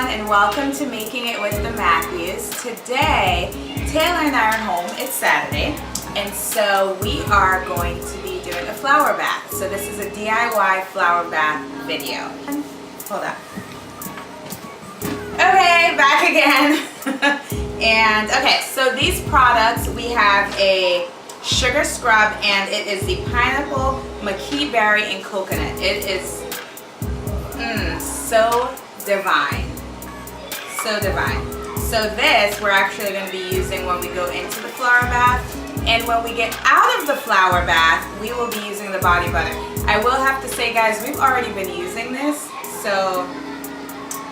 everyone, and welcome to Making It with the Matthews. Today, Taylor and I are home. It's Saturday, and so we are going to be doing a flower bath. So this is a DIY flower bath video. Hold on. Okay, back again. And okay, so these products, we have a sugar scrub, and it is the pineapple, maqui berry, and coconut. It is so divine, so divine. So this we're actually going to be using when we go into the flower bath, and when we get out of the flower bath we will be using the body butter. I will have to say, guys, we've already been using this, so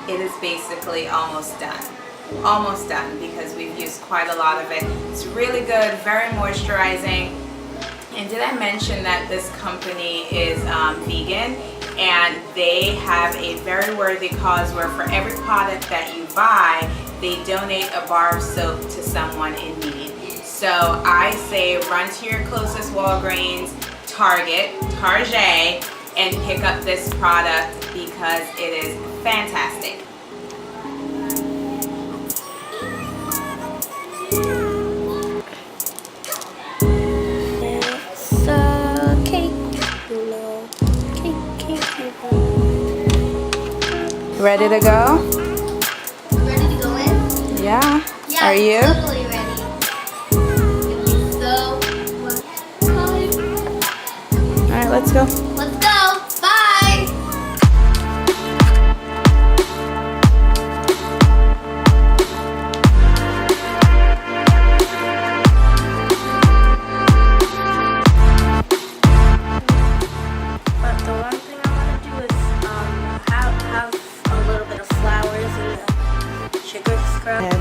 it is basically almost done because we've used quite a lot of it. It's really good, very moisturizing. And did I mention that this company is vegan, and they have a very worthy cause where for every product that you buy, they donate a bar of soap to someone in need. So I say run to your closest Walgreens, Target, and pick up this product because it is fantastic. Ready to go? Ready to go in? Yeah. Yeah. Are you? Totally ready. So all right, let's go. Let's go. Bye. But the one thing I want to do is have a little bit of flowers and the sugar scrub.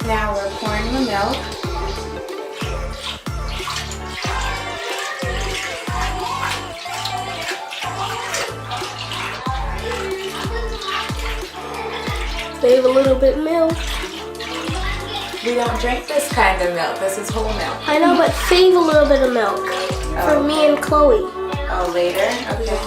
Now we're pouring the milk. Save a little bit of milk. We don't drink this kind of milk. This is whole milk. I know, but save a little bit of milk for me and Chloe. Oh, later? Okay.